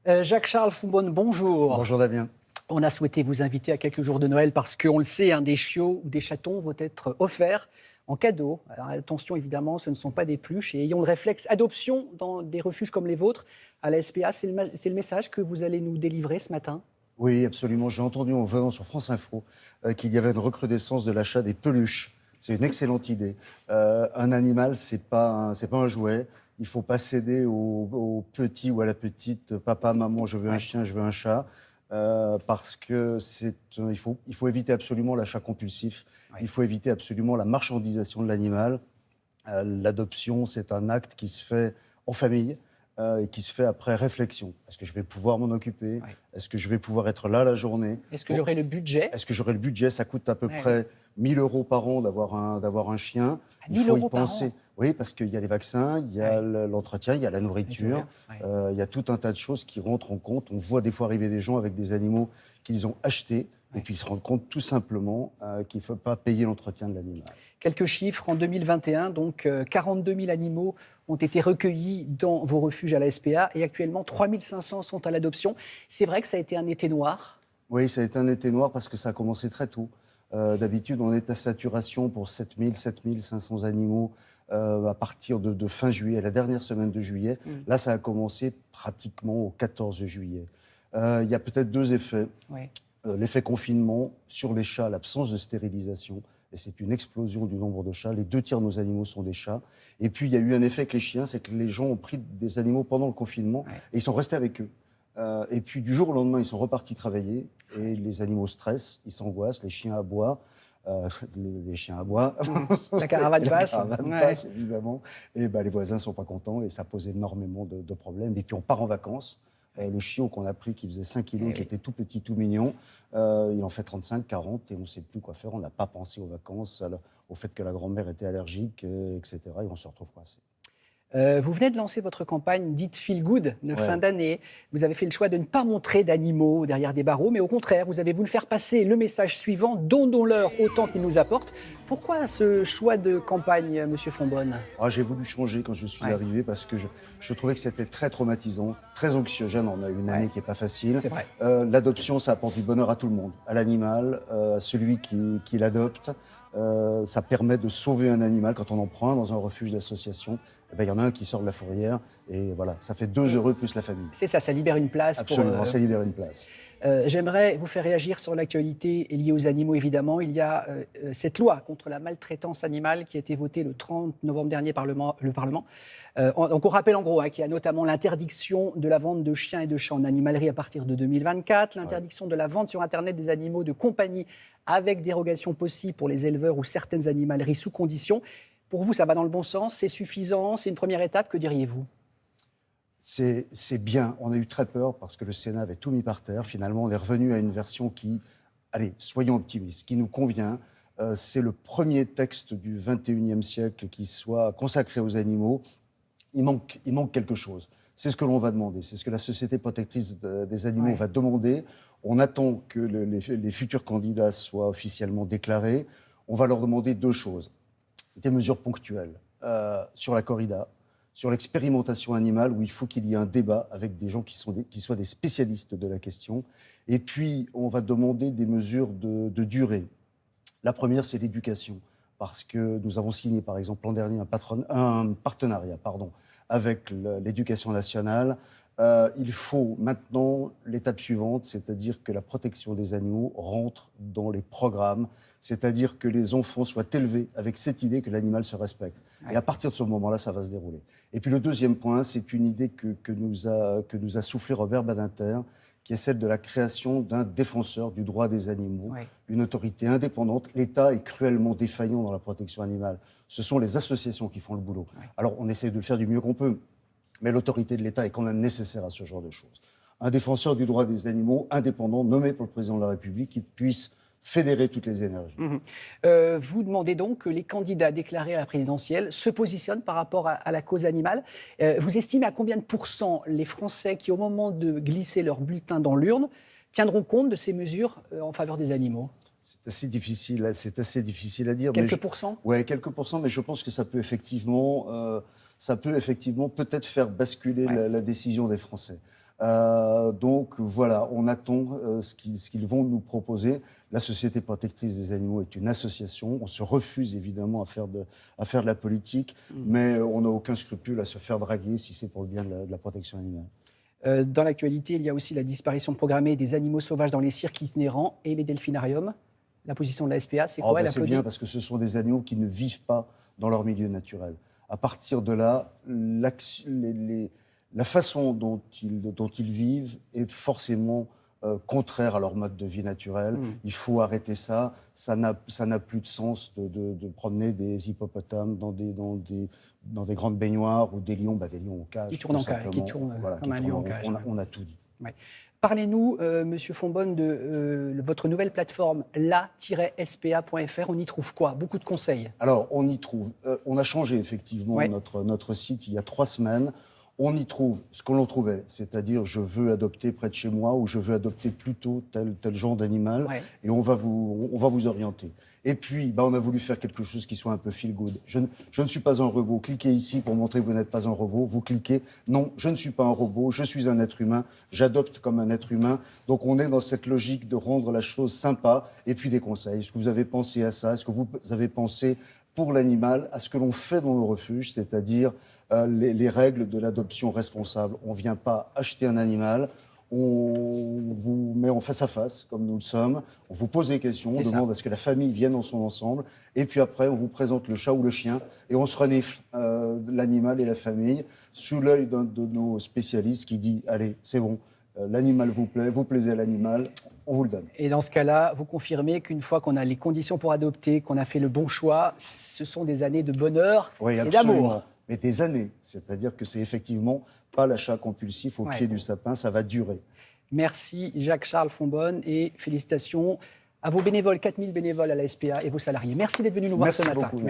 Jacques-Charles Foubonne, bonjour. Bonjour Damien. On a souhaité vous inviter à quelques jours de Noël parce qu'on le sait, des chiots ou des chatons vont être offerts en cadeau. Alors, attention, évidemment, ce ne sont pas des pluches et ayons le réflexe adoption dans des refuges comme les vôtres. À la SPA, c'est le message que vous allez nous délivrer ce matin. Oui, absolument. J'ai entendu en venant sur France Info qu'il y avait une recrudescence de l'achat des peluches. C'est une excellente idée. Un animal, c'est pas un jouet. Il ne faut pas céder au petit ou à la petite. Papa, maman, je veux un chien, je veux un chat. Parce que il faut éviter absolument l'achat compulsif. Ouais. Il faut éviter absolument la marchandisation de l'animal. L'adoption, c'est un acte qui se fait en famille. Et qui se fait après réflexion. Est-ce que je vais pouvoir m'en occuper ? Est-ce que je vais pouvoir être là la journée ? Est-ce que j'aurai le budget ? Est-ce que j'aurai le budget ? Ça coûte à peu près 1 000 € par an d'avoir un chien. 1 000 € par an ? Oui, parce qu'il y a les vaccins, il y a l'entretien, il y a la nourriture, il y a tout un tas de choses qui rentrent en compte. On voit des fois arriver des gens avec des animaux qu'ils ont achetés et puis ils se rendent compte tout simplement qu'il ne faut pas payer l'entretien de l'animal. Quelques chiffres, en 2021, donc 42 000 animaux ont été recueillis dans vos refuges à la SPA et actuellement 3 500 sont à l'adoption. C'est vrai que ça a été un été noir ? Oui, ça a été un été noir parce que ça a commencé très tôt. D'habitude, on est à saturation pour 7 500 animaux à partir de fin juillet, la dernière semaine de juillet. Là, ça a commencé pratiquement au 14 juillet. Il y a peut-être 2 effets. Oui. L'effet confinement sur les chats, l'absence de stérilisation. Et c'est une explosion du nombre de chats. Les 2 tiers de nos animaux sont des chats. Et puis, il y a eu un effet avec les chiens, c'est que les gens ont pris des animaux pendant le confinement et ils sont restés avec eux. Et puis, du jour au lendemain, ils sont repartis travailler et les animaux stressent, ils s'angoissent, les chiens aboient. Les chiens aboient. La caravane passe. La caravane passe, évidemment. Et les voisins ne sont pas contents et ça pose énormément de problèmes. Et puis, on part en vacances. Le chiot qu'on a pris, qui faisait 5 kilos, qui était tout petit, tout mignon, il en fait 35, 40, et on ne sait plus quoi faire. On n'a pas pensé aux vacances, au fait que la grand-mère était allergique, etc. Et on se retrouve coincé. Vous venez de lancer votre campagne dite Feel Good de fin d'année. Vous avez fait le choix de ne pas montrer d'animaux derrière des barreaux, mais au contraire, vous avez voulu faire passer le message suivant, donnons-leur autant qu'ils nous apportent. Pourquoi ce choix de campagne, Monsieur Foubonne ? J'ai voulu changer quand je suis arrivé parce que je trouvais que c'était très traumatisant, très anxiogène. On a eu une année qui n'est pas facile. C'est vrai. L'adoption, ça apporte du bonheur à tout le monde, à l'animal, à celui qui l'adopte. Ça permet de sauver un animal. Quand on en prend un dans un refuge d'association, il y en a un qui sort de la fourrière et voilà, ça fait 2 heureux plus la famille. C'est ça, ça libère une place. Absolument, ça libère une place. J'aimerais vous faire réagir sur l'actualité liée aux animaux, évidemment. Il y a cette loi contre la maltraitance animale qui a été votée le 30 novembre dernier par le Parlement. Donc on rappelle en gros qu'il y a notamment l'interdiction de la vente de chiens et de chats en animalerie à partir de 2024, l'interdiction de la vente sur Internet des animaux de compagnie avec dérogation possible pour les éleveurs ou certaines animaleries sous conditions. Pour vous, ça va dans le bon sens, c'est suffisant, c'est une première étape, que diriez-vous ? C'est bien, on a eu très peur parce que le Sénat avait tout mis par terre. Finalement, on est revenu à une version qui, allez, soyons optimistes, qui nous convient. C'est le premier texte du 21e siècle qui soit consacré aux animaux. Il manque quelque chose. C'est ce que l'on va demander, c'est ce que la Société protectrice des animaux va demander. On attend que les futurs candidats soient officiellement déclarés. On va leur demander 2 choses. Des mesures ponctuelles sur la corrida, sur l'expérimentation animale, où il faut qu'il y ait un débat avec des gens qui soient des spécialistes de la question. Et puis, on va demander des mesures de durée. La première, c'est l'éducation, parce que nous avons signé, par exemple, l'an dernier, un partenariat avec l'éducation nationale. Il faut maintenant l'étape suivante, c'est-à-dire que la protection des animaux rentre dans les programmes, c'est-à-dire que les enfants soient élevés avec cette idée que l'animal se respecte. Et à partir de ce moment-là, ça va se dérouler. Et puis le deuxième point, c'est une idée que nous a soufflé Robert Badinter, qui est celle de la création d'un défenseur du droit des animaux, une autorité indépendante. L'État est cruellement défaillant dans la protection animale. Ce sont les associations qui font le boulot. Alors on essaie de le faire du mieux qu'on peut, mais l'autorité de l'État est quand même nécessaire à ce genre de choses. Un défenseur du droit des animaux indépendant, nommé par le président de la République, qui puisse fédérer toutes les énergies. Vous demandez donc que les candidats déclarés à la présidentielle se positionnent par rapport à la cause animale. Vous estimez à combien de pourcents les Français qui, au moment de glisser leur bulletin dans l'urne, tiendront compte de ces mesures en faveur des animaux ? C'est assez difficile à dire. Quelques pourcents ? Oui, quelques pourcents, mais je pense que ça peut effectivement peut-être faire basculer la décision des Français. Donc voilà, on attend ce qu'ils vont nous proposer. La Société protectrice des animaux est une association. On se refuse évidemment à faire de la politique, mais on n'a aucun scrupule à se faire draguer si c'est pour le bien de la protection animale. Dans l'actualité, il y a aussi la disparition programmée des animaux sauvages dans les cirques itinérants et les delphinariums. La position de la SPA, c'est quoi? C'est bien parce que ce sont des animaux qui ne vivent pas dans leur milieu naturel. À partir de là, la façon dont ils vivent est forcément contraire à leur mode de vie naturel. Il faut arrêter ça. Ça n'a plus de sens de promener des hippopotames dans des grandes baignoires ou des lions en cage. Qui tournent en cage, comme un lion en cage. On a tout dit. Ouais. Parlez-nous, Monsieur Fonbonne, de votre nouvelle plateforme, la-spa.fr. On y trouve quoi? Beaucoup de conseils. Alors, on y trouve. On a changé effectivement notre site il y a 3 semaines. On y trouve ce que l'on trouvait, c'est-à-dire je veux adopter près de chez moi ou je veux adopter plutôt tel genre d'animal, et on va vous orienter. Et puis, on a voulu faire quelque chose qui soit un peu feel good. Je ne suis pas un robot. Cliquez ici pour montrer que vous n'êtes pas un robot. Vous cliquez. Non, je ne suis pas un robot. Je suis un être humain. J'adopte comme un être humain. Donc, on est dans cette logique de rendre la chose sympa. Et puis, des conseils. Est-ce que vous avez pensé à ça? Est-ce que vous avez pensé pour l'animal à ce que l'on fait dans nos refuges, c'est-à-dire les règles de l'adoption responsable? On ne vient pas acheter un animal. On vous met en face à face, comme nous le sommes. On vous pose des questions, on demande à ce que la famille vienne dans son ensemble. Et puis après, on vous présente le chat ou le chien et on se renifle l'animal et la famille sous l'œil d'un de nos spécialistes qui dit « Allez, c'est bon, l'animal vous plaît, vous plaisez à l'animal, on vous le donne ». Et dans ce cas-là, vous confirmez qu'une fois qu'on a les conditions pour adopter, qu'on a fait le bon choix, ce sont des années de bonheur et d'amour. Mais des années. C'est-à-dire que c'est effectivement pas l'achat compulsif au pied du sapin, ça va durer. Merci Jacques-Charles Fonbonne et félicitations à vos bénévoles, 4000 bénévoles à la SPA et vos salariés. Merci d'être venus nous voir ce matin. Beaucoup.